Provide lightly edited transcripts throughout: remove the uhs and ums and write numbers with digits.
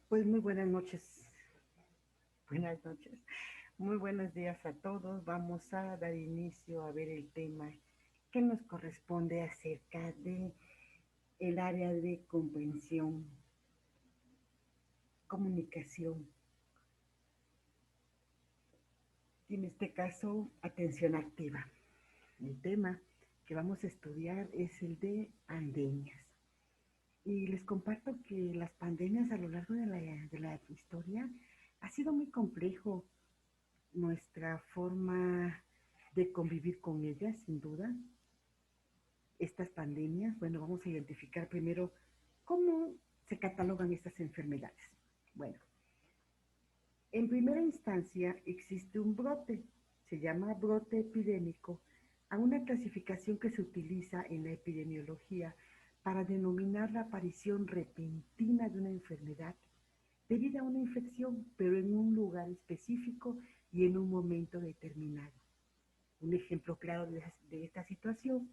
Pues muy buenas noches, muy buenos días a todos. Vamos a dar inicio a ver el tema que nos corresponde acerca de el área de comprensión, comunicación y en este caso atención activa. El tema que vamos a estudiar es el de pandemias. Y les comparto que las pandemias a lo largo de la historia ha sido muy complejo nuestra forma de convivir con ellas, sin duda. Estas pandemias, bueno, vamos a identificar primero cómo se catalogan estas enfermedades. Bueno, en primera instancia existe un brote, se llama brote epidémico, a una clasificación que se utiliza en la epidemiología para denominar la aparición repentina de una enfermedad debido a una infección, pero en un lugar específico y en un momento determinado. Un ejemplo claro de esta situación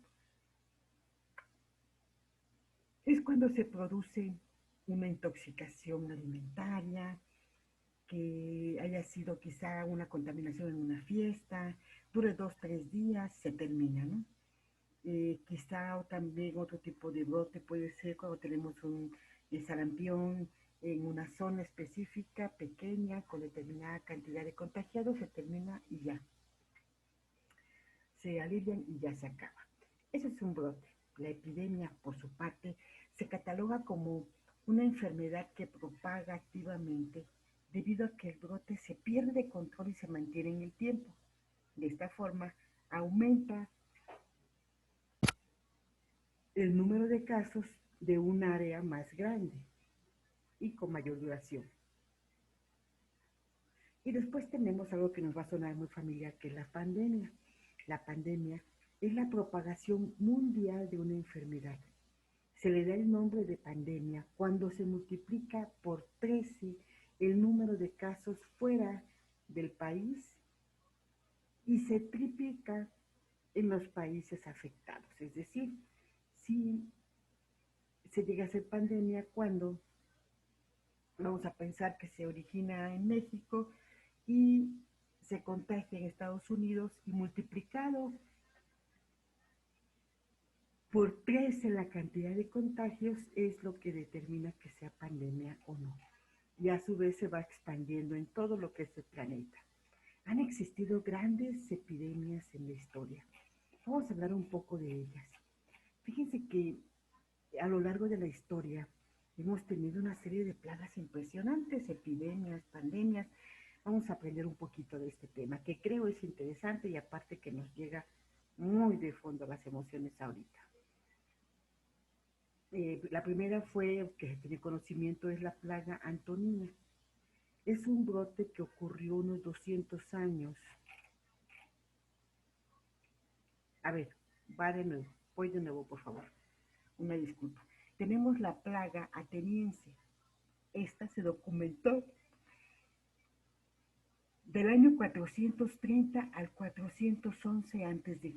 es cuando se produce una intoxicación alimentaria, que haya sido quizá una contaminación en una fiesta, dure 2, 3 días, se termina, ¿no? Quizá también otro tipo de brote puede ser cuando tenemos un sarampión en una zona específica, pequeña, con determinada cantidad de contagiados, se termina y ya, se alivian y ya se acaba. Eso es un brote. La epidemia, por su parte, se cataloga como una enfermedad que propaga activamente debido a que el brote se pierde de control y se mantiene en el tiempo. De esta forma, aumenta el número de casos de un área más grande y con mayor duración. Y después tenemos algo que nos va a sonar muy familiar, que es la pandemia. La pandemia es la propagación mundial de una enfermedad. Se le da el nombre de pandemia cuando se multiplica por 13 el número de casos fuera del país y se triplica en los países afectados. Es decir, si se llega a ser pandemia cuando vamos a pensar que se origina en México y se contagia en Estados Unidos y multiplicado por 13 la cantidad de contagios es lo que determina que sea pandemia o no. Y a su vez se va expandiendo en todo lo que es el planeta. Han existido grandes epidemias en la historia. Vamos a hablar un poco de ellas. Fíjense que a lo largo de la historia hemos tenido una serie de plagas impresionantes, epidemias, pandemias. Vamos a aprender un poquito de este tema, que creo es interesante y aparte que nos llega muy de fondo a las emociones ahorita. La primera fue, que tiene conocimiento, es la plaga antonina. Es un brote que ocurrió unos 200 años. A ver, va de nuevo, voy de nuevo, por favor. Una disculpa. Tenemos la plaga ateniense. Esta se documentó del año 430 al 411 a.C.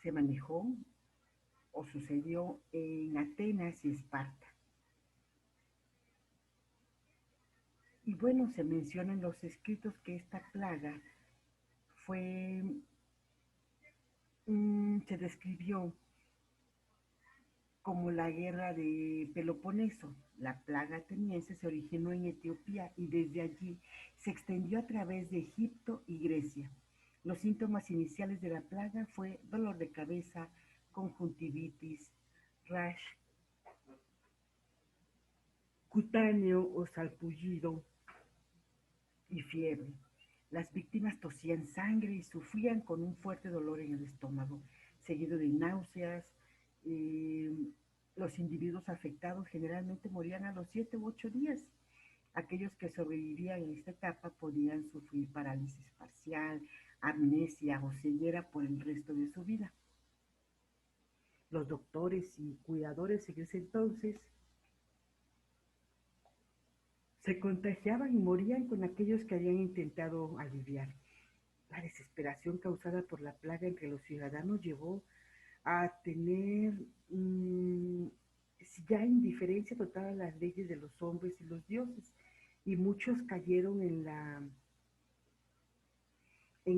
Se manejó o sucedió en Atenas y Esparta. Y bueno, se menciona en los escritos que esta plaga fue, se describió como la guerra de Peloponeso. La plaga ateniense se originó en Etiopía y desde allí se extendió a través de Egipto y Grecia. Los síntomas iniciales de la plaga fue dolor de cabeza, conjuntivitis, rash cutáneo o salpullido y fiebre. Las víctimas tosían sangre y sufrían con un fuerte dolor en el estómago, seguido de náuseas. Eh, los individuos afectados generalmente morían a los 7 u 8 días. Aquellos que sobrevivían en esta etapa podían sufrir parálisis parcial, amnesia o ceguera por el resto de su vida. Los doctores y cuidadores en ese entonces se contagiaban y morían con aquellos que habían intentado aliviar. La desesperación causada por la plaga entre los ciudadanos llevó a tener ya indiferencia total a las leyes de los hombres y los dioses, y muchos cayeron en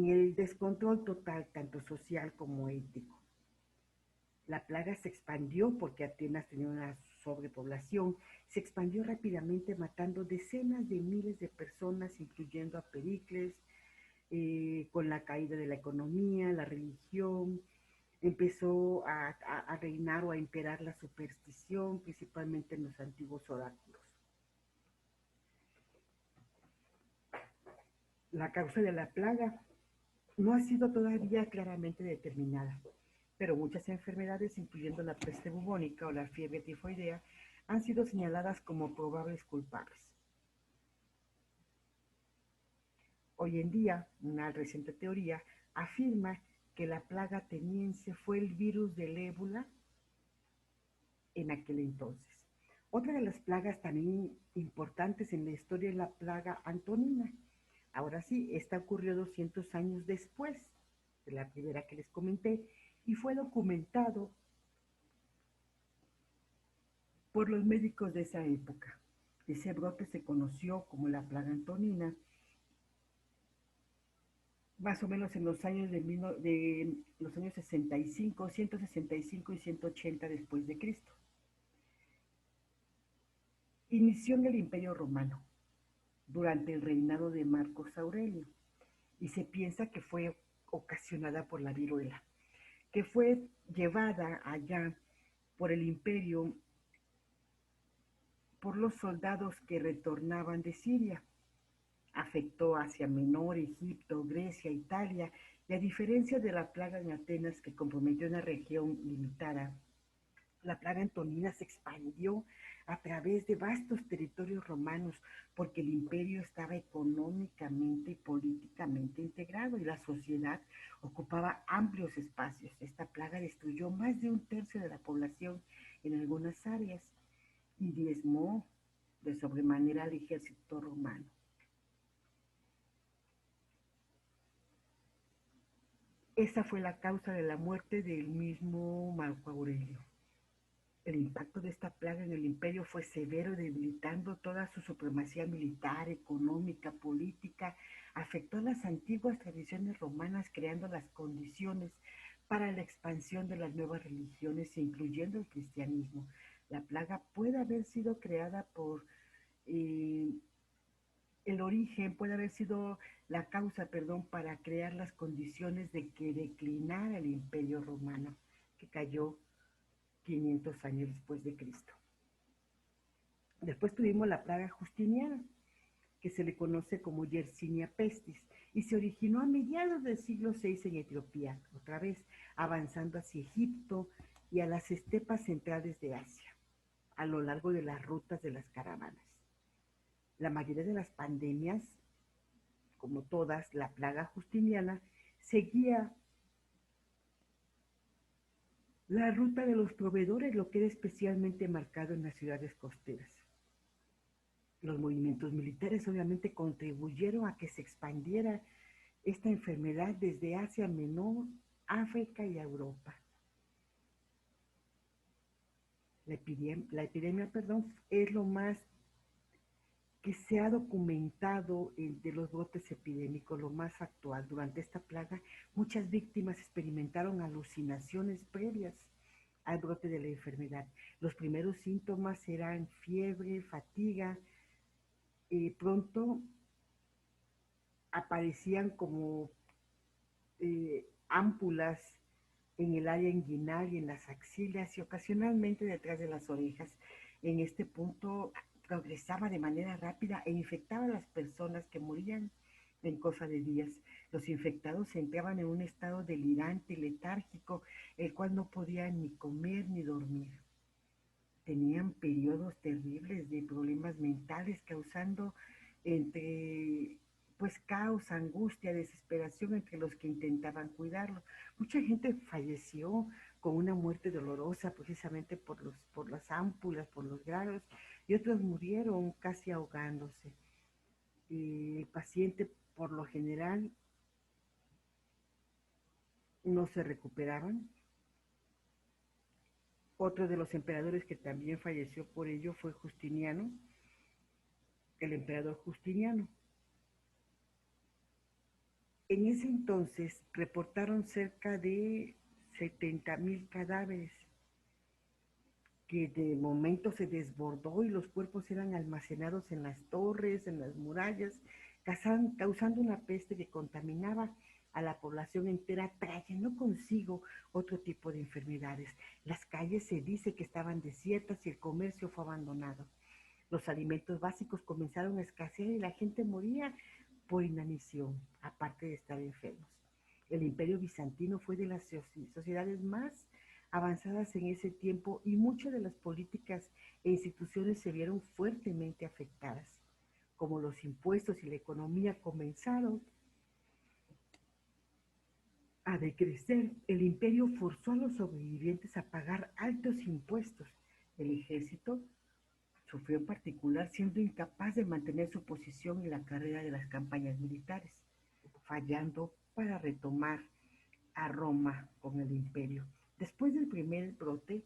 el descontrol total, tanto social como ético. La plaga se expandió porque Atenas tenía una sobrepoblación, se expandió rápidamente matando decenas de miles de personas, incluyendo a Pericles, con la caída de la economía, la religión, empezó a reinar o a imperar la superstición, principalmente en los antiguos oráculos. La causa de la plaga no ha sido todavía claramente determinada, pero muchas enfermedades, incluyendo la peste bubónica o la fiebre tifoidea, han sido señaladas como probables culpables. Hoy en día, una reciente teoría afirma que la plaga ateniense fue el virus del ébola en aquel entonces. Otra de las plagas también importantes en la historia es la plaga antonina. Ahora sí, esta ocurrió 200 años después de la primera que les comenté y fue documentado por los médicos de esa época. Ese brote se conoció como la plaga antonina, más o menos en los años de los años 65, 165 y 180 después de Cristo. Inició en el Imperio Romano durante el reinado de Marcos Aurelio y se piensa que fue ocasionada por la viruela, que fue llevada allá por el imperio por los soldados que retornaban de Siria. Afectó Asia Menor, Egipto, Grecia, Italia, y a diferencia de la plaga en Atenas que comprometió una región limitada, la plaga antonina se expandió a través de vastos territorios romanos porque el imperio estaba económicamente y políticamente integrado y la sociedad ocupaba amplios espacios. Esta plaga destruyó más de un tercio de la población en algunas áreas y diezmó de sobremanera al ejército romano. Esa fue la causa de la muerte del mismo Marco Aurelio. El impacto de esta plaga en el imperio fue severo, debilitando toda su supremacía militar, económica, política. Afectó las antiguas tradiciones romanas, creando las condiciones para la expansión de las nuevas religiones, incluyendo el cristianismo. La plaga puede haber sido creada por eh, el origen, puede haber sido la causa, perdón, para crear las condiciones de que declinara el imperio romano, que cayó 500 años después de Cristo. Después tuvimos la plaga justiniana, que se le conoce como Yersinia pestis, y se originó a mediados del siglo VI en Etiopía, otra vez avanzando hacia Egipto y a las estepas centrales de Asia, a lo largo de las rutas de las caravanas. La mayoría de las pandemias, como todas, la plaga justiniana, seguía la ruta de los proveedores, lo que era especialmente marcado en las ciudades costeras. Los movimientos militares obviamente contribuyeron a que se expandiera esta enfermedad desde Asia Menor, África y Europa. La epidemia, es lo más que se ha documentado de los brotes epidémicos, lo más actual. Durante esta plaga, muchas víctimas experimentaron alucinaciones previas al brote de la enfermedad. Los primeros síntomas eran fiebre, fatiga, pronto aparecían como ámpulas en el área inguinal y en las axilas y ocasionalmente detrás de las orejas. En este punto progresaba de manera rápida e infectaba a las personas que morían en cosa de días. Los infectados entraban en un estado delirante, letárgico, el cual no podían ni comer ni dormir. Tenían periodos terribles de problemas mentales, causando entre pues caos, angustia, desesperación entre los que intentaban cuidarlo. Mucha gente falleció con una muerte dolorosa precisamente por las ámpulas, por los granos, y otros murieron casi ahogándose. El paciente por lo general no se recuperaban Otro de los emperadores que también falleció por ello fue Justiniano, el emperador Justiniano. En ese entonces reportaron cerca de 70,000 cadáveres que de momento se desbordó y los cuerpos eran almacenados en las torres, en las murallas, causando una peste que contaminaba a la población entera, trayendo consigo otro tipo de enfermedades. Las calles se dice que estaban desiertas y el comercio fue abandonado. Los alimentos básicos comenzaron a escasear y la gente moría por inanición, aparte de estar enfermos. El imperio bizantino fue de las sociedades más avanzadas en ese tiempo y muchas de las políticas e instituciones se vieron fuertemente afectadas. Como los impuestos y la economía comenzaron a decrecer, el imperio forzó a los sobrevivientes a pagar altos impuestos. El ejército sufrió en particular siendo incapaz de mantener su posición en la carrera de las campañas militares, fallando para retomar a Roma con el imperio. Después del primer brote,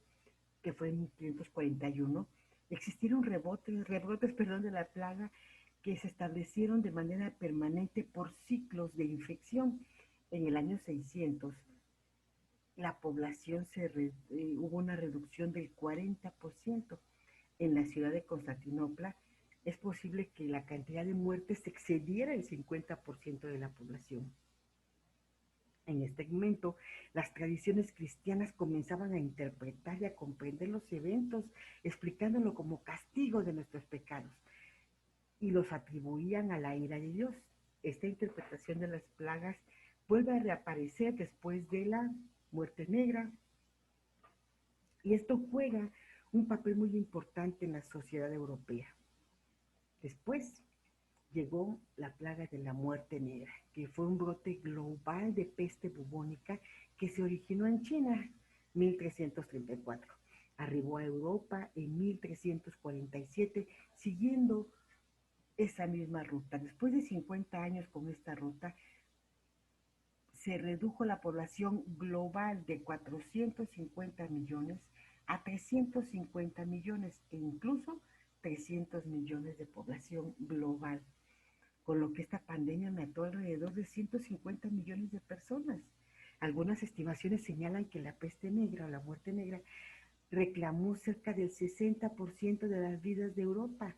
que fue en 1541, existieron rebrotes de la plaga que se establecieron de manera permanente por ciclos de infección. En el año 600, la población hubo una reducción del 40%. En la ciudad de Constantinopla es posible que la cantidad de muertes excediera el 50% de la población. En este momento, las tradiciones cristianas comenzaban a interpretar y a comprender los eventos, explicándolo como castigo de nuestros pecados, y los atribuían a la ira de Dios. Esta interpretación de las plagas vuelve a reaparecer después de la muerte negra, y esto juega un papel muy importante en la sociedad europea. Después llegó la plaga de la muerte negra, que fue un brote global de peste bubónica que se originó en China, 1334. Arribó a Europa en 1347, siguiendo esa misma ruta. Después de 50 años con esta ruta, se redujo la población global de 450 millones a 350 millones e incluso 300 millones de población global, con lo que esta pandemia mató alrededor de 150 millones de personas. Algunas estimaciones señalan que la peste negra o la muerte negra reclamó cerca del 60% de las vidas de Europa.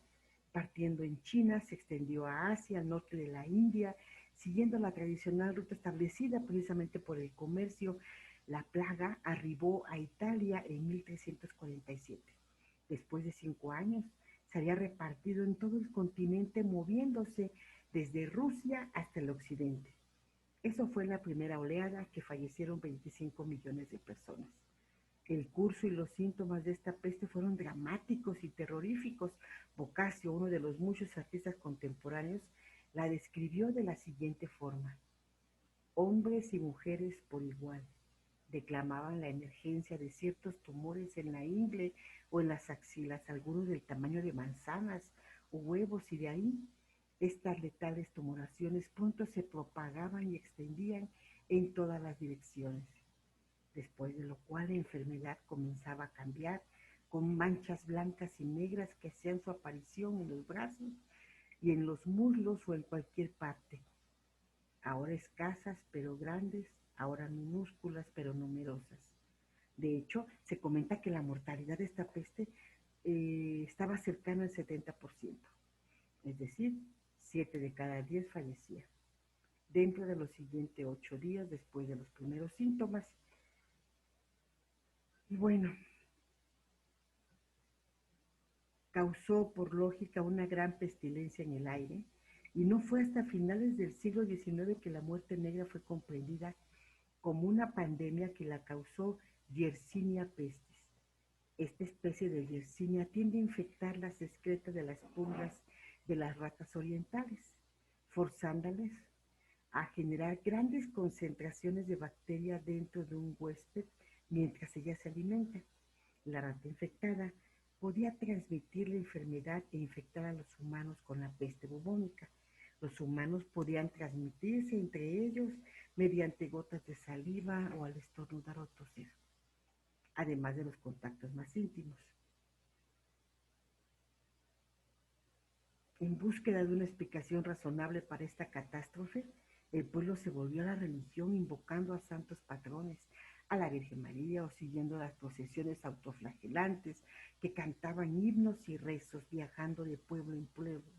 Partiendo en China, se extendió a Asia, al norte de la India, siguiendo la tradicional ruta establecida precisamente por el comercio. La plaga arribó a Italia en 1347. Después de 5 años, se había repartido en todo el continente, moviéndose desde Rusia hasta el occidente. Eso fue la primera oleada, que fallecieron 25 millones de personas. El curso y los síntomas de esta peste fueron dramáticos y terroríficos. Boccaccio, uno de los muchos artistas contemporáneos, la describió de la siguiente forma: hombres y mujeres por igual declamaban la emergencia de ciertos tumores en la ingle o en las axilas, algunos del tamaño de manzanas o huevos, y de ahí estas letales tumoraciones pronto se propagaban y extendían en todas las direcciones, después de lo cual la enfermedad comenzaba a cambiar con manchas blancas y negras que hacían su aparición en los brazos y en los muslos o en cualquier parte, ahora escasas pero grandes, ahora minúsculas pero numerosas. De hecho, se comenta que la mortalidad de esta peste estaba cercana al 70%, es decir, 7 de cada 10 fallecían dentro de los siguientes 8 días después de los primeros síntomas. Y bueno, causó por lógica una gran pestilencia en el aire, y no fue hasta finales del siglo XIX que la muerte negra fue comprendida como una pandemia que la causó Yersinia pestis. Esta especie de Yersinia tiende a infectar las excretas de las pulgas de las ratas orientales, forzándoles a generar grandes concentraciones de bacterias dentro de un huésped mientras ella se alimenta. La rata infectada podía transmitir la enfermedad e infectar a los humanos con la peste bubónica. Los humanos podían transmitirse entre ellos mediante gotas de saliva o al estornudar o toser. además de los contactos más íntimos. En búsqueda de una explicación razonable para esta catástrofe, el pueblo se volvió a la religión invocando a santos patrones, a la Virgen María o siguiendo las procesiones autoflagelantes que cantaban himnos y rezos viajando de pueblo en pueblo.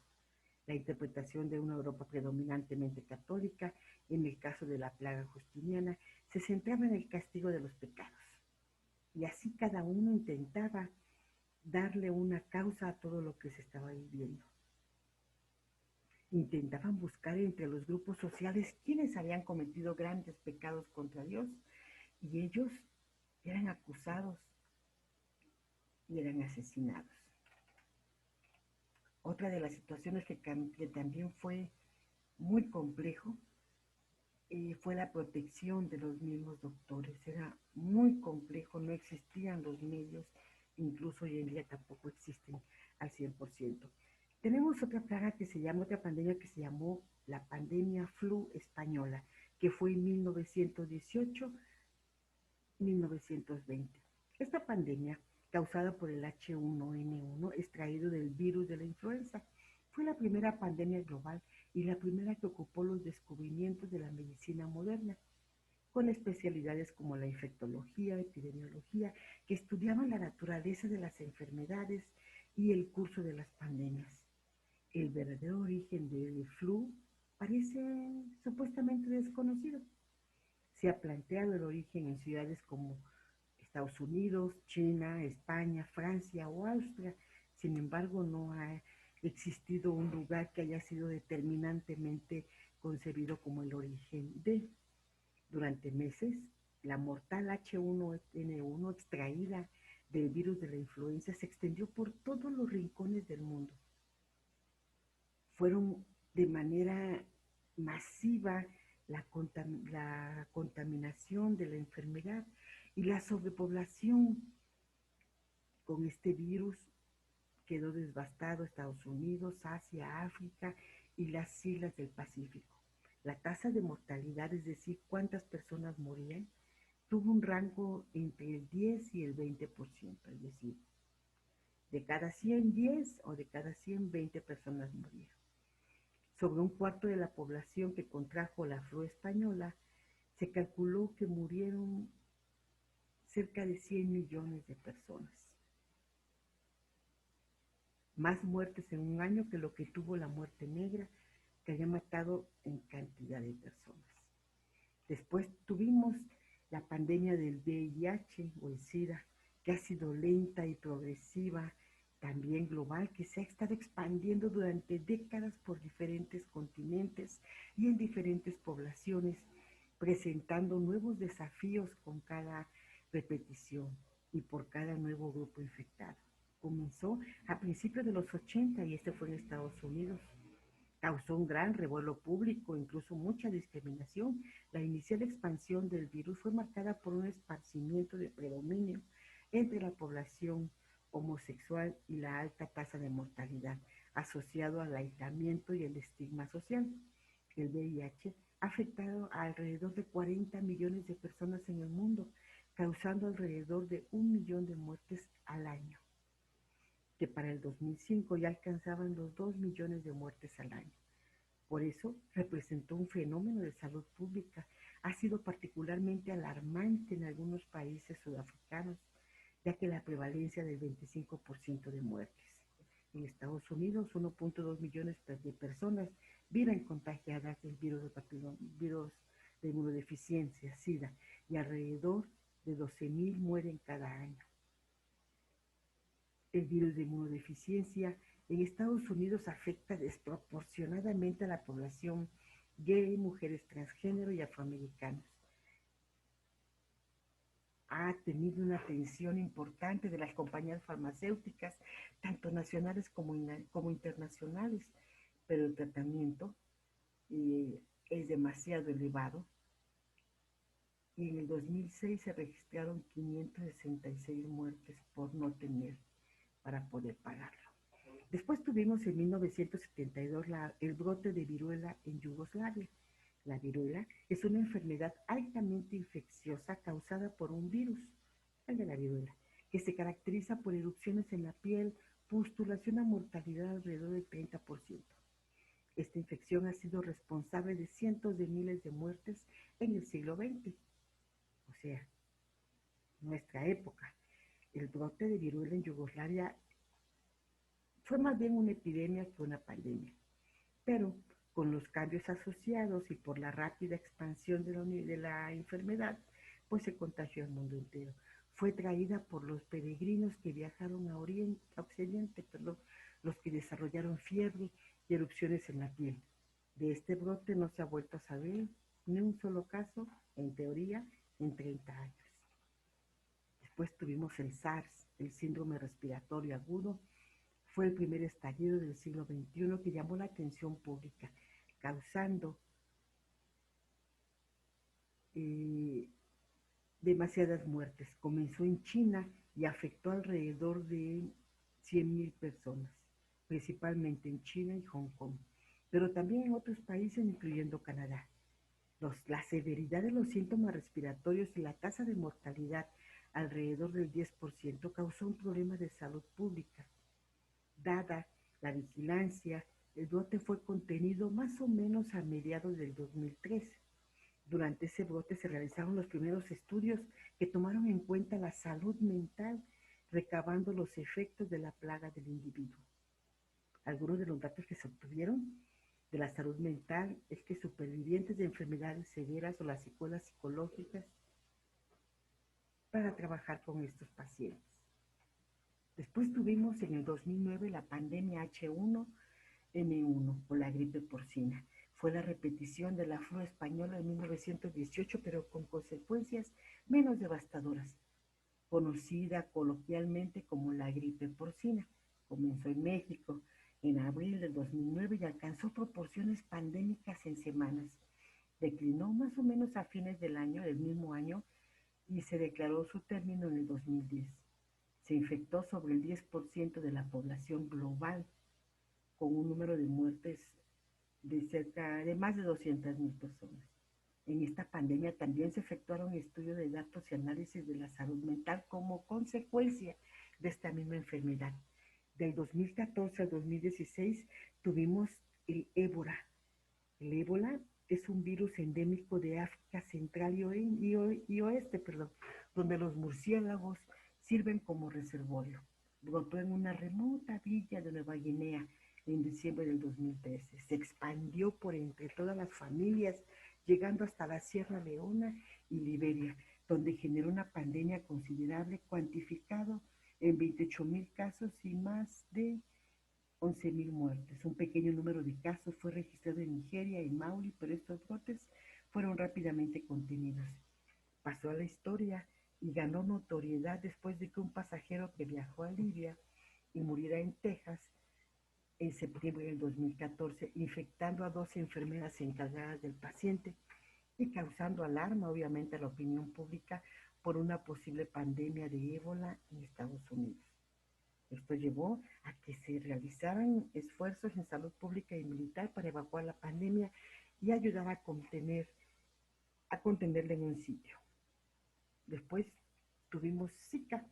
La interpretación de una Europa predominantemente católica, en el caso de la plaga justiniana, se centraba en el castigo de los pecados. Y así cada uno intentaba darle una causa a todo lo que se estaba viviendo. Intentaban buscar entre los grupos sociales quienes habían cometido grandes pecados contra Dios y ellos eran acusados y eran asesinados. Otra de las situaciones que también fue muy complejo fue la protección de los mismos doctores. Era muy complejo, no existían los medios, incluso hoy en día tampoco existen al 100%. Tenemos otra plaga que se llama, otra pandemia que se llamó la pandemia flu española, que fue en 1918-1920. Esta pandemia, causada por el H1N1, extraído del virus de la influenza, fue la primera pandemia global y la primera que ocupó los descubrimientos de la medicina moderna, con especialidades como la infectología, epidemiología, que estudiaban la naturaleza de las enfermedades y el curso de las pandemias. El verdadero origen del flu parece supuestamente desconocido. Se ha planteado el origen en ciudades como Estados Unidos, China, España, Francia o Austria. Sin embargo, no ha existido un lugar que haya sido determinantemente concebido como el origen de. Durante meses, la mortal H1N1 extraída del virus de la influenza se extendió por todos los rincones del mundo. Fueron de manera masiva la contaminación de la enfermedad y la sobrepoblación con este virus quedó devastado Estados Unidos, Asia, África y las islas del Pacífico. La tasa de mortalidad, es decir, cuántas personas morían, tuvo un rango entre el 10 y el 20%, es decir, de cada 100, 10 o de cada 100, 20 personas morían. Sobre un cuarto de la población que contrajo la flu española, se calculó que murieron cerca de 100 millones de personas. Más muertes en un año que lo que tuvo la muerte negra, que había matado en cantidad de personas. Después tuvimos la pandemia del VIH o el SIDA, que ha sido lenta y progresiva, también global, que se ha estado expandiendo durante décadas por diferentes continentes y en diferentes poblaciones, presentando nuevos desafíos con cada repetición y por cada nuevo grupo infectado. Comenzó a principios de los 80 y este fue en Estados Unidos. Causó un gran revuelo público, incluso mucha discriminación. La inicial expansión del virus fue marcada por un esparcimiento de predominio entre la población homosexual y la alta tasa de mortalidad, asociado al aislamiento y el estigma social. El VIH ha afectado a alrededor de 40 millones de personas en el mundo, causando alrededor de 1 millón de muertes al año, que para el 2005 ya alcanzaban los 2 millones de muertes al año. Por eso representó un fenómeno de salud pública. Ha sido particularmente alarmante en algunos países sudafricanos, ya que la prevalencia del 25% de muertes. En Estados Unidos, 1.2 millones de personas viven contagiadas del virus de inmunodeficiencia, SIDA, y alrededor de 12,000 mueren cada año. El virus de inmunodeficiencia en Estados Unidos afecta desproporcionadamente a la población gay, mujeres transgénero y afroamericanos. Ha tenido una atención importante de las compañías farmacéuticas, tanto nacionales como internacionales, pero el tratamiento es demasiado elevado. Y en el 2006 se registraron 566 muertes por no tener para poder pagarlo. Después tuvimos en 1972 el brote de viruela en Yugoslavia. La viruela es una enfermedad altamente infecciosa causada por un virus, el de la viruela, que se caracteriza por erupciones en la piel, pústulas y una mortalidad alrededor del 30%. Esta infección ha sido responsable de cientos de miles de muertes en el siglo XX, o sea, nuestra época. El brote de viruela en Yugoslavia fue más bien una epidemia que una pandemia, pero con los cambios asociados y por la rápida expansión de la enfermedad, pues se contagió al mundo entero. Fue traída por los peregrinos que viajaron a Occidente, perdón, los que desarrollaron fiebre y erupciones en la piel. De este brote no se ha vuelto a saber ni un solo caso, en teoría, en 30 años. Después tuvimos el SARS, el síndrome respiratorio agudo. Fue el primer estallido del siglo XXI que llamó la atención pública, causando eh, demasiadas muertes. Comenzó en China y afectó alrededor de 100.000 personas, principalmente en China y Hong Kong, pero también en otros países, incluyendo Canadá. La severidad de los síntomas respiratorios y la tasa de mortalidad alrededor del 10% causó un problema de salud pública. Dada la vigilancia, el brote fue contenido más o menos a mediados del 2013. Durante ese brote se realizaron los primeros estudios que tomaron en cuenta la salud mental, recabando los efectos de la plaga del individuo. Algunos de los datos que se obtuvieron de la salud mental es que supervivientes de enfermedades severas o las secuelas psicológicas para trabajar con estos pacientes. Después tuvimos en el 2009 la pandemia H1N1 o la gripe porcina. Fue la repetición de la flu española de 1918, pero con consecuencias menos devastadoras, conocida coloquialmente como la gripe porcina. Comenzó en México en abril del 2009 y alcanzó proporciones pandémicas en semanas. Declinó más o menos a fines del mismo año, y se declaró su término en el 2010. Se infectó sobre el 10% de la población global, con un número de muertes de más de 200.000 personas. En esta pandemia también se efectuaron estudios de datos y análisis de la salud mental como consecuencia de esta misma enfermedad. Del 2014 al 2016 tuvimos el ébola. El ébola es un virus endémico de África Central y Oeste, perdón, donde los murciélagos sirven como reservorio. Brotó en una remota villa de Nueva Guinea en diciembre del 2013. Se expandió por entre todas las familias, llegando hasta la Sierra Leona y Liberia, donde generó una pandemia considerable, cuantificado en 28.000 casos y más de 11.000 muertes. Un pequeño número de casos fue registrado en Nigeria y Mali, pero estos brotes fueron rápidamente contenidos. Pasó a la historia y ganó notoriedad después de que un pasajero que viajó a Libia y muriera en Texas en septiembre del 2014, infectando a 12 enfermeras encargadas del paciente y causando alarma, obviamente, a la opinión pública por una posible pandemia de ébola en Estados Unidos. Esto llevó a que se realizaran esfuerzos en salud pública y militar para evacuar la pandemia y ayudar a contenerla en un sitio. Después tuvimos Zika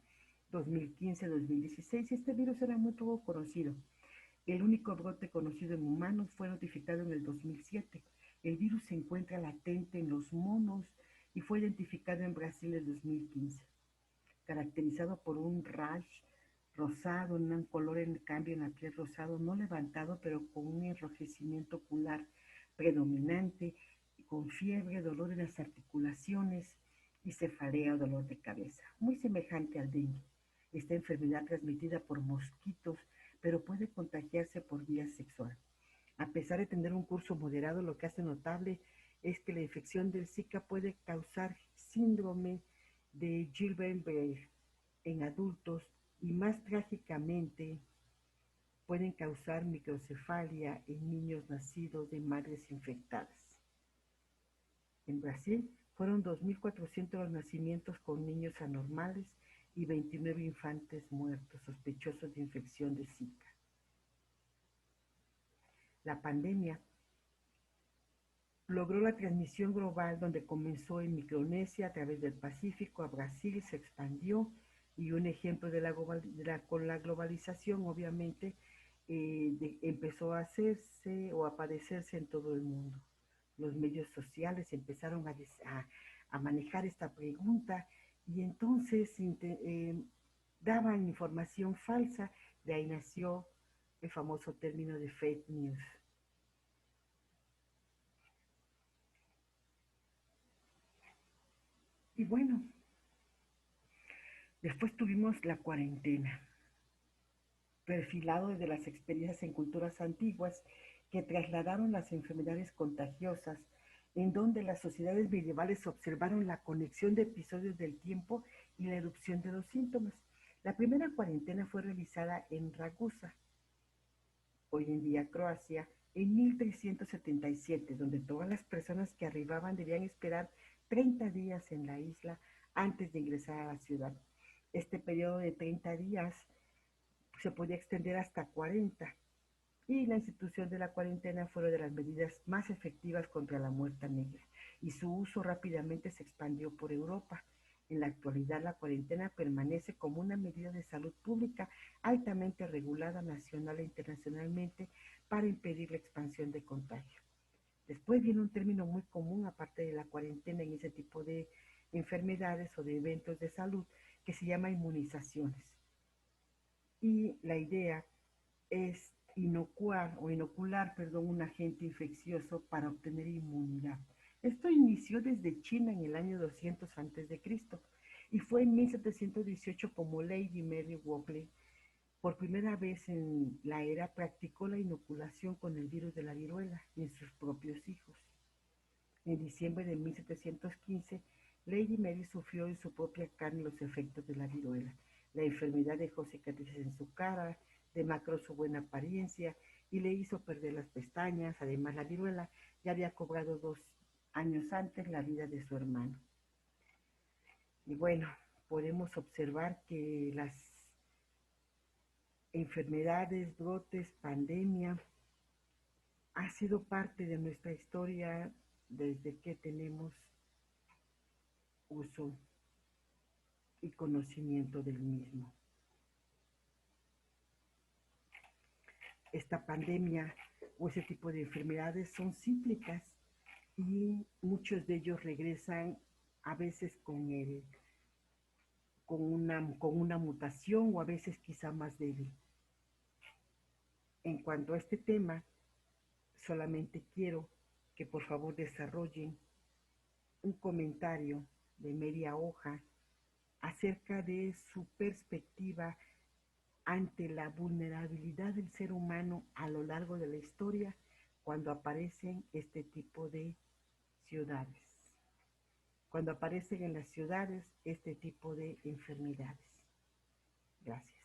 2015-2016 y este virus era muy poco conocido. El único brote conocido en humanos fue notificado en el 2007. El virus se encuentra latente en los monos y fue identificado en Brasil en 2015, caracterizado por un rash rosado, un color en cambio en la piel rosado, no levantado, pero con un enrojecimiento ocular predominante, con fiebre, dolor en las articulaciones y cefalea o dolor de cabeza, muy semejante al dengue. Esta enfermedad transmitida por mosquitos, pero puede contagiarse por vía sexual. A pesar de tener un curso moderado, lo que hace notable es que la infección del Zika puede causar síndrome de Guillain-Barré en adultos y más trágicamente pueden causar microcefalia en niños nacidos de madres infectadas. En Brasil fueron 2.400 los nacimientos con niños anormales y 29 infantes muertos sospechosos de infección de Zika. La pandemia logró la transmisión global donde comenzó en Micronesia a través del Pacífico a Brasil, se expandió y un ejemplo de con la globalización obviamente empezó a hacerse o a padecerse en todo el mundo. Los medios sociales empezaron a manejar esta pregunta y entonces daban información falsa, de ahí nació el famoso término de fake news. Y bueno, después tuvimos la cuarentena, perfilado desde las experiencias en culturas antiguas que trasladaron las enfermedades contagiosas, en donde las sociedades medievales observaron la conexión de episodios del tiempo y la erupción de los síntomas. La primera cuarentena fue realizada en Ragusa, hoy en día Croacia, en 1377, donde todas las personas que arribaban debían esperar 30 días en la isla antes de ingresar a la ciudad. Este periodo de 30 días se podía extender hasta 40 y la institución de la cuarentena fue una de las medidas más efectivas contra la muerte negra y su uso rápidamente se expandió por Europa. En la actualidad, la cuarentena permanece como una medida de salud pública altamente regulada nacional e internacionalmente para impedir la expansión de contagio. Después viene un término muy común, aparte de la cuarentena en ese tipo de enfermedades o de eventos de salud, que se llama inmunizaciones. Y la idea es inocular, un agente infeccioso para obtener inmunidad. Esto inició desde China en el año 200 a.C. y fue en 1718 como Lady Mary Walkley por primera vez en la era practicó la inoculación con el virus de la viruela en sus propios hijos. En diciembre de 1715, Lady Mary sufrió en su propia carne los efectos de la viruela. La enfermedad dejó cicatrices en su cara, demacró su buena apariencia y le hizo perder las pestañas. Además, la viruela ya había cobrado 2 años antes la vida de su hermano. Y bueno, podemos observar que las enfermedades, brotes, pandemia, ha sido parte de nuestra historia desde que tenemos uso y conocimiento del mismo. Esta pandemia o ese tipo de enfermedades son cíclicas y muchos de ellos regresan a veces con una mutación o a veces quizá más débil. En cuanto a este tema, solamente quiero que por favor desarrollen un comentario de media hoja acerca de su perspectiva ante la vulnerabilidad del ser humano a lo largo de la historia cuando aparecen este tipo de ciudades, cuando aparecen en las ciudades este tipo de enfermedades. Gracias.